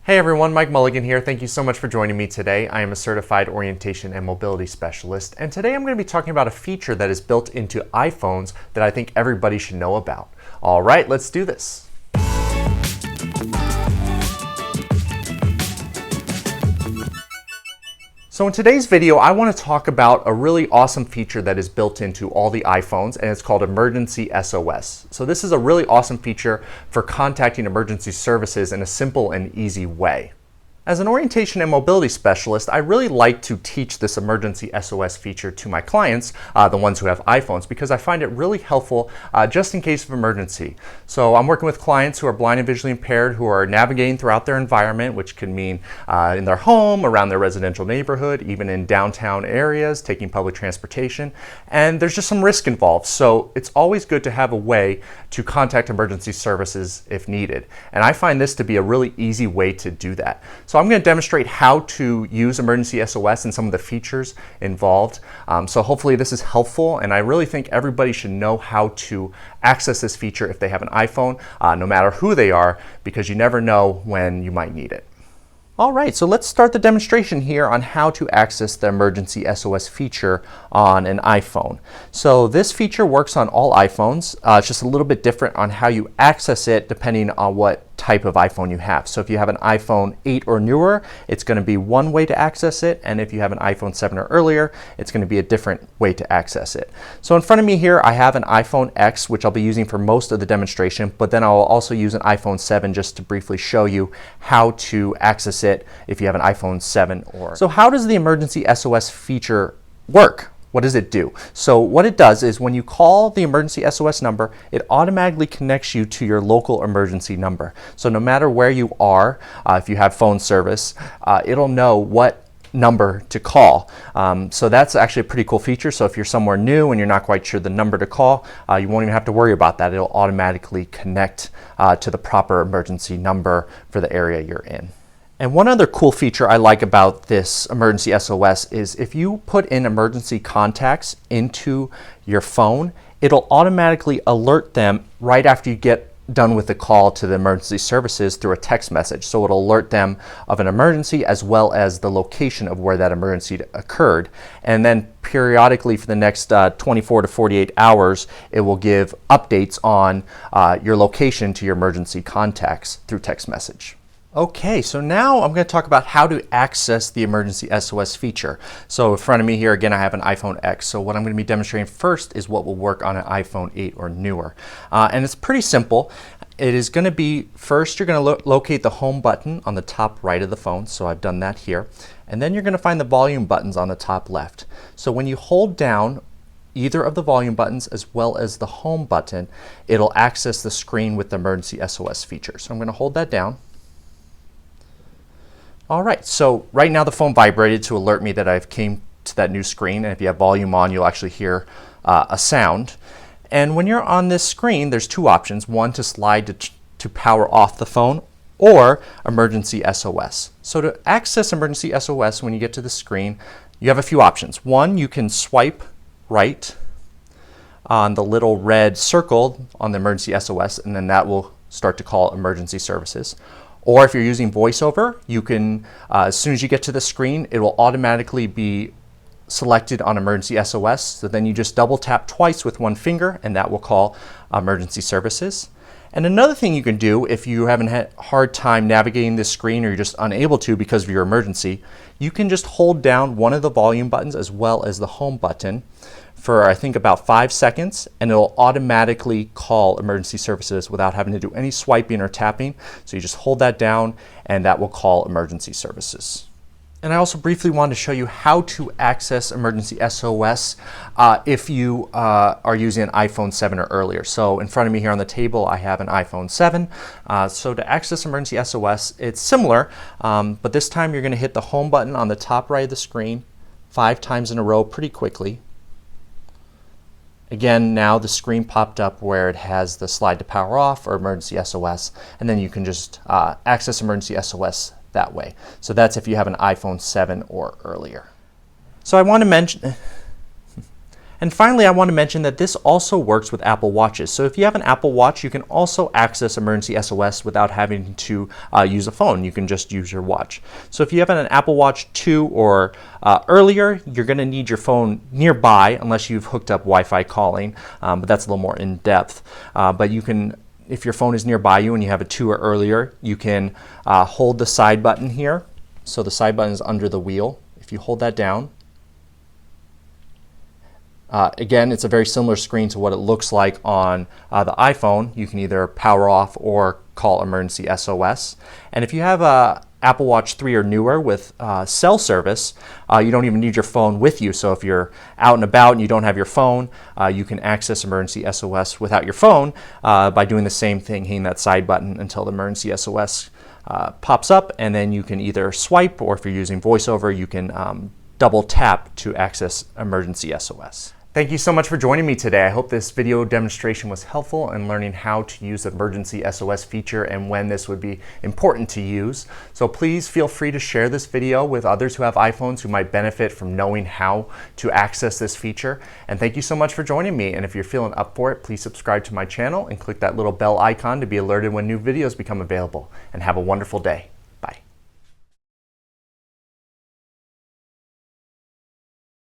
Hey everyone, Mike Mulligan here. Thank you so much for joining me today. I am a certified orientation and mobility specialist, and today I'm going to be talking about a feature that is built into iPhones that I think everybody should know about. All right, let's do this. So in today's video, I want to talk about a really awesome feature that is built into all the iPhones, and it's called Emergency SOS. So this is a really awesome feature for contacting emergency services in a simple and easy way. As an orientation and mobility specialist, I really like to teach this Emergency SOS feature to my clients, the ones who have iPhones, because I find it really helpful just in case of emergency. So I'm working with clients who are blind and visually impaired who are navigating throughout their environment, which can mean in their home, around their residential neighborhood, even in downtown areas, taking public transportation. And there's just some risk involved. So it's always good to have a way to contact emergency services if needed. And I find this to be a really easy way to do that. So I'm going to demonstrate how to use Emergency SOS and some of the features involved. So hopefully this is helpful, and I really think everybody should know how to access this feature if they have an iPhone, no matter who they are, because you never know when you might need it. All right, so let's start the demonstration here on how to access the Emergency SOS feature on an iPhone. So this feature works on all iPhones. It's just a little bit different on how you access it depending on what type of iPhone you have. So if you have an iPhone 8 or newer, it's going to be one way to access it, and if you have an iPhone 7 or earlier, it's going to be a different way to access it. So in front of me here, I have an iPhone X, which I'll be using for most of the demonstration, but then I'll also use an iPhone 7 just to briefly show you how to access it if you have an iPhone 7 or. So how does the Emergency SOS feature work? What does it do? So what it does is when you call the Emergency SOS number, it automatically connects you to your local emergency number. So no matter where you are, if you have phone service, it'll know what number to call. So that's actually a pretty cool feature. So if you're somewhere new and you're not quite sure the number to call, you won't even have to worry about that. It'll automatically connect to the proper emergency number for the area you're in. And one other cool feature I like about this Emergency SOS is if you put in emergency contacts into your phone, it'll automatically alert them right after you get done with the call to the emergency services through a text message. So it'll alert them of an emergency as well as the location of where that emergency occurred. And then periodically for the next 24 to 48 hours, it will give updates on your location to your emergency contacts through text message. Okay, so now I'm going to talk about how to access the Emergency SOS feature. So in front of me here, again, I have an iPhone X. So what I'm going to be demonstrating first is what will work on an iPhone 8 or newer. And it's pretty simple. It is going to be, first you're going to locate the home button on the top right of the phone. So I've done that here. And then you're going to find the volume buttons on the top left. So when you hold down either of the volume buttons as well as the home button, it'll access the screen with the Emergency SOS feature. So I'm going to hold that down. All right, so right now the phone vibrated to alert me that I've came to that new screen, and if you have volume on, you'll actually hear a sound. And when you're on this screen, there's two options. One, to slide to power off the phone, or Emergency SOS. So to access Emergency SOS when you get to the screen, you have a few options. One, you can swipe right on the little red circle on the Emergency SOS, and then that will start to call emergency services. Or if you're using VoiceOver, you can, as soon as you get to the screen, it will automatically be selected on Emergency SOS. So then you just double tap twice with one finger, and that will call emergency services. And another thing you can do if you haven't had a hard time navigating this screen or you're just unable to because of your emergency, you can just hold down one of the volume buttons as well as the home button for I think about 5 seconds, and it'll automatically call emergency services without having to do any swiping or tapping. So you just hold that down and that will call emergency services. And I also briefly wanted to show you how to access Emergency SOS if you are using an iPhone 7 or earlier. So in front of me here on the table, I have an iPhone 7. So to access Emergency SOS, it's similar, but this time you're going to hit the home button on the top right of the screen 5 times in a row pretty quickly. Again, now the screen popped up where it has the slide to power off or Emergency SOS, and then you can just access Emergency SOS that way. So that's if you have an iPhone 7 or earlier. So I want to mention And finally, I want to mention that this also works with Apple Watches. So if you have an Apple Watch, you can also access Emergency SOS without having to use a phone. You can just use your watch. So if you have an Apple Watch 2 or earlier, you're going to need your phone nearby unless you've hooked up Wi-Fi calling, but that's a little more in depth. But you can, if your phone is nearby you and you have a 2 or earlier, you can hold the side button here. So the side button is under the wheel. If you hold that down, again, it's a very similar screen to what it looks like on the iPhone. You can either power off or call Emergency SOS. And if you have a Apple Watch 3 or newer with cell service, you don't even need your phone with you. So if you're out and about and you don't have your phone, you can access Emergency SOS without your phone by doing the same thing, hitting that side button until the Emergency SOS pops up, and then you can either swipe, or if you're using VoiceOver, you can double tap to access Emergency SOS. Thank you so much for joining me today. I hope this video demonstration was helpful in learning how to use the Emergency SOS feature and when this would be important to use. So please feel free to share this video with others who have iPhones who might benefit from knowing how to access this feature. And thank you so much for joining me. And if you're feeling up for it, please subscribe to my channel and click that little bell icon to be alerted when new videos become available. And have a wonderful day.